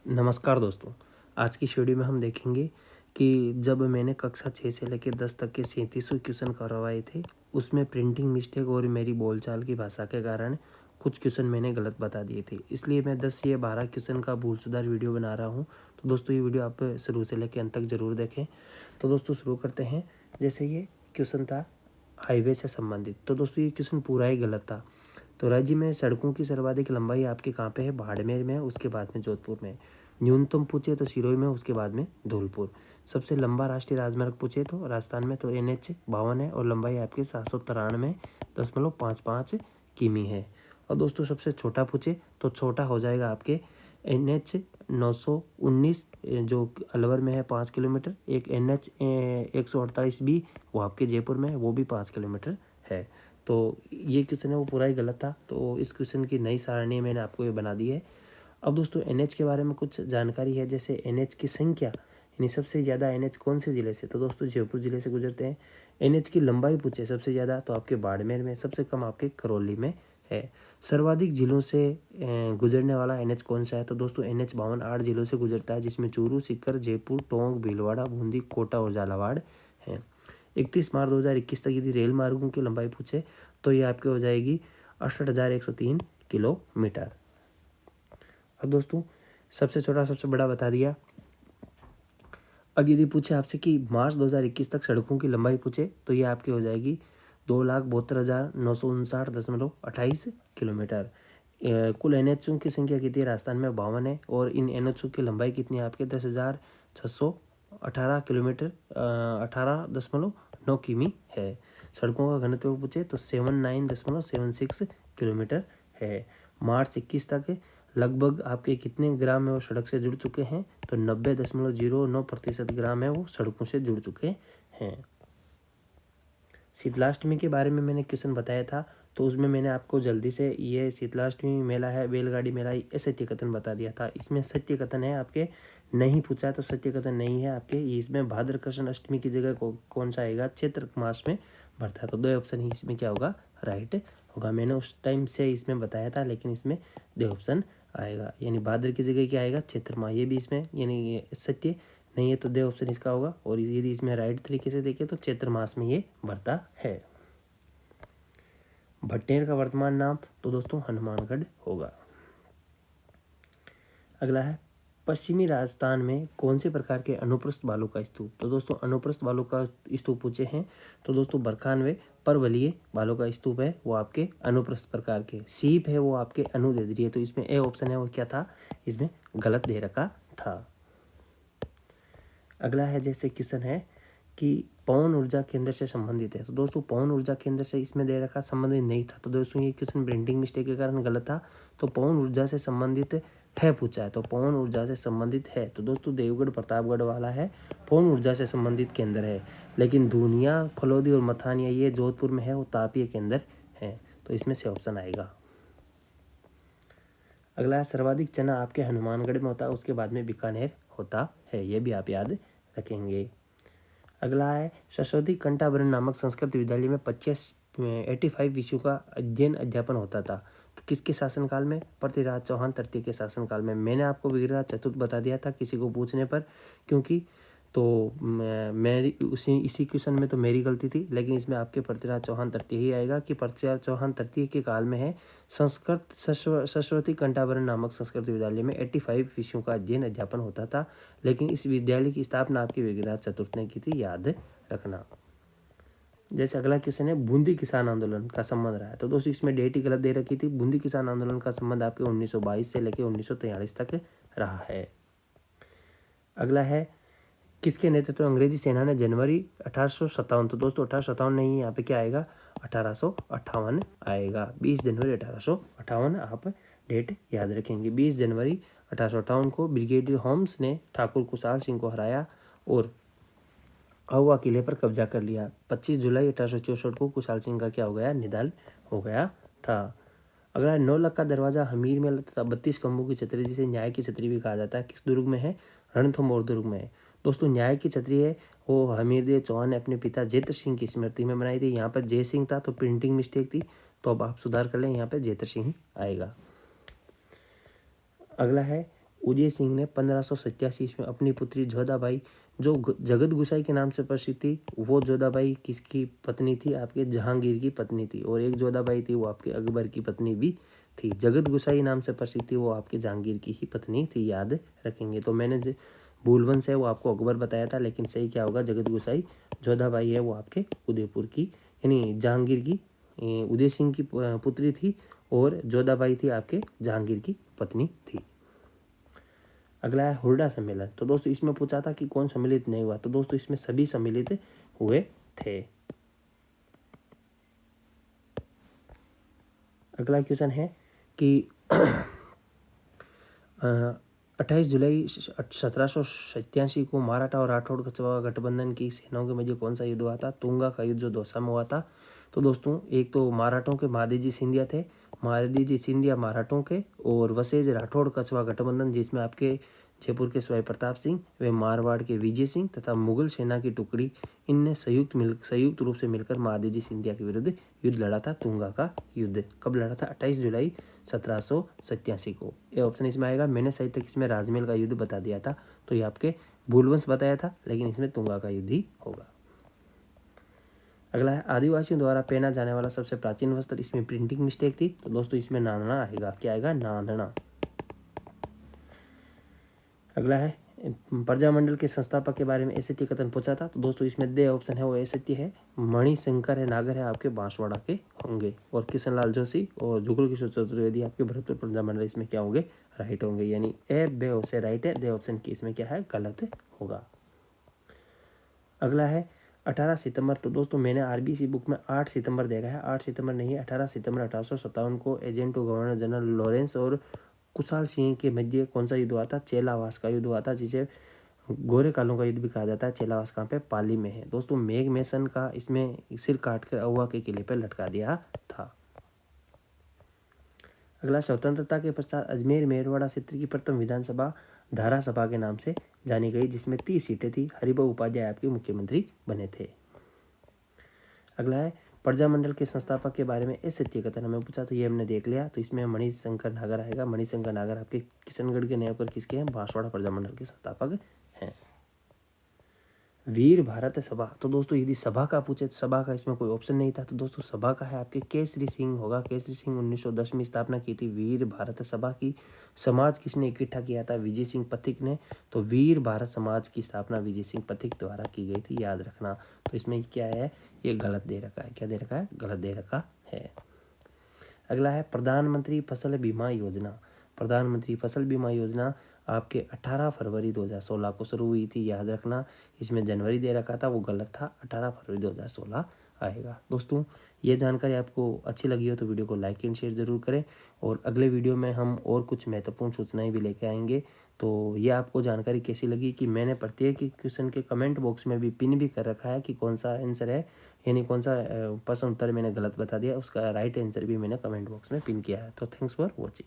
नमस्कार दोस्तों। आज की इस वीडियो में हम देखेंगे कि जब मैंने कक्षा 6 से लेकर 10 तक के 3700 क्वेश्चन करवाए थे, उसमें प्रिंटिंग मिस्टेक और मेरी बोलचाल की भाषा के कारण कुछ क्वेश्चन मैंने गलत बता दिए थे। इसलिए मैं 10 या 12 क्वेश्चन का भूल सुधार वीडियो बना रहा हूं। तो दोस्तों, ये वीडियो आप शुरू से लेकर अंत तक ज़रूर देखें। तो दोस्तों, शुरू करते हैं। जैसे ये क्वेश्चन था हाईवे से संबंधित, तो दोस्तों ये क्वेश्चन पूरा ही गलत था। तो राज्य में सड़कों की सर्वाधिक लंबाई आपके कहाँ पे है? बाड़मेर में है, उसके बाद में जोधपुर में। न्यूनतम पूछे तो सिरोही में, उसके बाद में धौलपुर। सबसे लंबा राष्ट्रीय राजमार्ग पूछे तो राजस्थान में तो NH 52 है और लंबाई आपके 793.55 किमी है। और दोस्तों, सबसे छोटा पूछे तो छोटा हो जाएगा आपके NH 919 जो अलवर में है 5 किलोमीटर। एक NH 148B वो आपके जयपुर में है, वो भी 5 किलोमीटर है। तो ये क्वेश्चन है वो पूरा ही गलत था। तो इस क्वेश्चन की नई सारणी मैंने आपको ये बना दी है। अब दोस्तों, NH के बारे में कुछ जानकारी है। जैसे NH की संख्या यानी सबसे ज़्यादा NH कौन से ज़िले से? तो दोस्तों, जयपुर ज़िले से गुजरते हैं। NH की लंबाई पूछे सबसे ज़्यादा तो आपके बाड़मेर में, सबसे कम आपके करौली में है। सर्वाधिक जिलों से गुजरने वाला NH कौन सा है? तो दोस्तों, NH 52 8 जिलों से गुजरता है, जिसमें चूरू, सीकर, जयपुर, टोंक, भीलवाड़ा, बूंदी, कोटा और झालावाड़ है। 31 मार्च 2021 तक यदि रेल मार्गों की लंबाई पूछे तो ये आपके हो जाएगी 68,103 किलोमीटर। अब दोस्तों, सबसे छोटा सबसे बड़ा बता दिया। अब यदि पूछे आपसे कि मार्च 2021 तक सड़कों की लंबाई पूछे तो ये आपकी हो जाएगी 2,72,959.28 किलोमीटर। कुल NH की संख्या कितनी है? राजस्थान में 52 है। और इन NH की लंबाई कितनी है आपके? 10,618 किलोमीटर 18.9 किमी है। सड़कों का घनत्व पूछे तो 79.76 किलोमीटर है। मार्च 21 तक लगभग आपके कितने ग्राम है वो सड़क से जुड़ चुके हैं? तो 90.09% ग्राम है वो सड़कों से जुड़ चुके हैं। शीतलाष्टमी के बारे में मैंने क्वेश्चन बताया था, तो उसमें मैंने आपको जल्दी से ये शीतलाष्टमी मेला है, बैलगाड़ी मेला, ये सत्य कथन बता दिया था। इसमें सत्य कथन है आपके, नहीं पूछा है तो सत्य कथन नहीं है आपके। इसमें भाद्र कृष्ण अष्टमी की जगह कौन सा आएगा? चैत्र मास में बढ़ता है। तो दो ऑप्शन ही इसमें क्या होगा? राइट होगा। मैंने उस टाइम से इसमें बताया था, लेकिन इसमें दो ऑप्शन आएगा, यानी भाद्र की जगह क्या आएगा? चैत्र माह। ये भी इसमें यानी ये सत्य नहीं है तो दे ऑप्शन इसका होगा। और यदि इसमें राइट तरीके से देखें तो चैत्र मास में ये बढ़ता है। भट्टेर का वर्तमान नाम तो दोस्तों हनुमानगढ़ होगा। अगला है, पश्चिमी राजस्थान में कौन से प्रकार के अनुप्रस्थ बालू का स्तूप? तो दोस्तों, अनुप्रस्थ बालू का स्तूप पूछे हैं तो दोस्तों बरखानवे परवलीय बालू का स्तूप है वो आपके अनुप्रस्थ प्रकार के। सीप है वो आपके अनुदैर्ध्य है। तो इसमें ए ऑप्शन है वो क्या था? इसमें गलत दे रखा था। अगला है, जैसे क्वेश्चन है कि पवन ऊर्जा केंद्र से संबंधित है। तो दोस्तों, पवन ऊर्जा केंद्र से इसमें दे रखा संबंधित नहीं था। तो दोस्तों, ये क्वेश्चन प्रिंटिंग मिस्टेक के कारण गलत था। तो पवन ऊर्जा से संबंधित है पूछा है, तो पवन ऊर्जा से संबंधित है तो दोस्तों देवगढ़ प्रतापगढ़ वाला है, पवन ऊर्जा से संबंधित केंद्र है। लेकिन दूनिया, फलौदी और मथानिया ये जोधपुर में है, वो तापीय केंद्र है। तो इसमें से ऑप्शन आएगा। अगला है, सर्वाधिक चना आपके हनुमानगढ़ में होता है, उसके बाद में बीकानेर होता है। ये भी आप याद रखेंगे। अगला है, सरस्वती कंठाभरण नामक संस्कृत विद्यालय में 85 विषयों का अध्यापन होता था। तो किसके शासनकाल में? पृथ्वीराज चौहान तृतीय के शासनकाल में। मैंने आपको विग्रह चतुर्थ बता दिया था किसी को पूछने पर, क्योंकि तो मेरी इसी क्वेश्चन में तो मेरी गलती थी, लेकिन इसमें आपके पृथ्वीराज चौहान तृतीय ही आएगा कि पृथ्वीराज चौहान तृतीय के काल में है। संस्कृत सरस्वती कंठाभरण नामक संस्कृत विद्यालय में 85 विषयों का अध्यापन होता था। लेकिन इस विद्यालय की स्थापना आपके विग्रह चतुर्थ ने की थी, याद रखना। जैसे अगला क्वेश्चन है, बूंदी किसान आंदोलन का संबंध रहा है। तो दोस्तों, इसमें डेट ही गलत दे रखी थी। बूंदी किसान आंदोलन का संबंध आपके 1922 से लेकर 1943 तक रहा है। अगला है, किसके नेतृत्व में अंग्रेजी सेना ने जनवरी 1857, तो दोस्तों 1857 नहीं, यहाँ पे क्या आएगा? 1858 आएगा। 20 जनवरी 1858 आप डेट याद रखेंगे। 20 जनवरी 1858 को ब्रिगेडियर होम्स ने ठाकुर कुशाल सिंह को हराया और आहुआ किले पर कब्जा कर लिया। 25 जुलाई 1864 को कुशाल सिंह का क्या हो गया? निधन हो गया था। अगला, 9 लाख का दरवाजा हमीर में तथा 32 खंभों की छतरी, जिसे न्याय की छतरी भी कहा जाता है, किस दुर्ग में है? रणथंभौर दुर्ग में है। दोस्तों, न्याय की छतरी है वो हमीरदेव चौहान ने अपने पिता जेत्र सिंह की स्मृति में बनाई थी। यहाँ पर जय सिंह था तो प्रिंटिंग मिस्टेक थी, तो अब आप सुधार कर लें, यहाँ पे जेत्र सिंह आएगा। अगला है, उदय सिंह ने 1587 में अपनी पुत्री जोधाबाई, जो जगत गुसाई के नाम से प्रसिद्ध थी, वो जोधाबाई किसकी पत्नी थी? आपके जहांगीर की पत्नी थी। और एक जोधाबाई थी वो आपके अकबर की पत्नी भी थी। जगत गुसाई नाम से प्रसिद्ध थी, वो आपके जहांगीर की ही पत्नी थी, याद रखेंगे। तो मैंने जो भूलवंश है वो आपको अकबर बताया था, लेकिन सही क्या होगा? जगत गुसाई। जोधाबाई है वो आपके उदयपुर की, यानी जहांगीर की, उदय सिंह की पुत्री थी, और जोधाबाई थी आपके जहांगीर की पत्नी थी। अगला है हुरडा सम्मेलन। तो दोस्तों इसमें पूछा था कि कौन सम्मिलित नहीं हुआ, तो दोस्तों इसमें सभी सम्मिलित हुए थे। अगला क्वेश्चन है कि 28 जुलाई 1787 को मराठा और राठौड़ कछवाहा गठबंधन की सेनाओं के मध्य कौन सा युद्ध हुआ था? तुंगा का युद्ध, जो दौसा में हुआ था। तो दोस्तों एक तो मराठों के महादजी सिंधिया थे, महादजी सिंधिया मराठों के, और वसेज राठौड़ कछवाहा गठबंधन, जिसमें आपके जयपुर के सवाई प्रताप सिंह व मारवाड़ के विजय सिंह तथा मुगल सेना की टुकड़ी, इनने संयुक्त रूप से मिलकर महादजी सिंधिया के विरुद्ध युद्ध लड़ा था, तुंगा का युद्ध। कब लड़ा था? 28 जुलाई 1787 को। ये ऑप्शन इसमें आएगा। मैंने सही तक इसमें राजमहल का युद्ध बता दिया था, तो ये आपके भूलवंश बताया था, लेकिन इसमें तुंगा का युद्ध ही होगा। अगला है आदिवासियों द्वारा पहना जाने वाला सबसे प्राचीन वस्त्र, इसमें प्रिंटिंग मिस्टेक थी, तो दोस्तों इसमें नांदना आएगा। क्या आएगा? नांदना। अगला है प्रजामंडल के संस्थापक के बारे में असत्य कथन पूछा था, तो दोस्तों इसमें दे ऑप्शन है वो असत्य है। मणिशंकर है नागर है आपके बांसवाड़ा के होंगे, और किशनलाल जोशी और जुगल किशोर चतुर्वेदी आपके भरतपुर प्रजामंडल, इसमें क्या होंगे? राइट होंगे, यानी ए बे ऑप्शन राइट है, दे ऑप्शन की इसमें क्या है? गलत होगा। अगला है 18 सितंबर। तो दोस्तों मैंने आरबीसी बुक में 8 सितंबर देखा है, 8 सितंबर नहीं, 18 सितंबर 1857 को agent of governor general Lawrence और कुशाल सिंह के मध्य कौन सा युद्ध हुआ था? चेलावास का युद्ध हुआ था, जिसे गोरे कालों का युद्ध भी कहा जाता है। चेलावास कहाँ पे? पाली में है। दोस्तों मेघ मैसन का इसमें सिर काटकर अहुआ के किले पर लटका दिया था। अगला स्वतंत्रता के पश्चात अजमेर मेरवाड़ा क्षेत्र की प्रथम विधानसभा धारा सभा के नाम से जानी गई, जिसमें 30 सीटें थी। हरिभाऊ उपाध्याय आपके मुख्यमंत्री बने थे। अगला है प्रजामंडल के संस्थापक के बारे में असत्य कथन हमें पूछा, तो ये हमने देख लिया, तो इसमें मणिशंकर नागर आएगा। मणिशंकर नागर आपके किशनगढ़ के न्यायकर किसके हैं? बांसवाड़ा प्रजामंडल के संस्थापक हैं। वीर भारत सभा। तो दोस्तों यदि सभा का पूछे तो सभा का इसमें कोई ऑप्शन नहीं था, तो दोस्तों सभा का है आपके केसरी सिंह होगा। केसरी सिंह 1910 में स्थापना की थी वीर भारत सभा की। समाज किसने इकट्ठा किया था? विजय सिंह पथिक ने। तो वीर भारत समाज की स्थापना विजय सिंह पथिक द्वारा की गई थी, याद रखना। तो इसमें क्या है? ये गलत दे रखा है। क्या दे रखा है? गलत दे रखा है। अगला है प्रधानमंत्री फसल बीमा योजना। प्रधानमंत्री फसल बीमा योजना आपके 18 फरवरी 2016 को शुरू हुई थी, याद रखना। इसमें जनवरी दे रखा था, वो गलत था, 18 फरवरी 2016 आएगा। दोस्तों ये जानकारी आपको अच्छी लगी हो तो वीडियो को लाइक एंड शेयर जरूर करें, और अगले वीडियो में हम और कुछ महत्वपूर्ण सूचनाएं भी लेके आएंगे। तो ये आपको जानकारी कैसी लगी कि मैंने प्रत्येक क्वेश्चन के कमेंट बॉक्स में भी पिन भी कर रखा है कि कौन सा आंसर है, यानी कौन सा प्रश्न उत्तर मैंने गलत बता दिया, उसका राइट आंसर भी मैंने कमेंट बॉक्स में पिन किया है। तो थैंक्स फॉर वॉचिंग।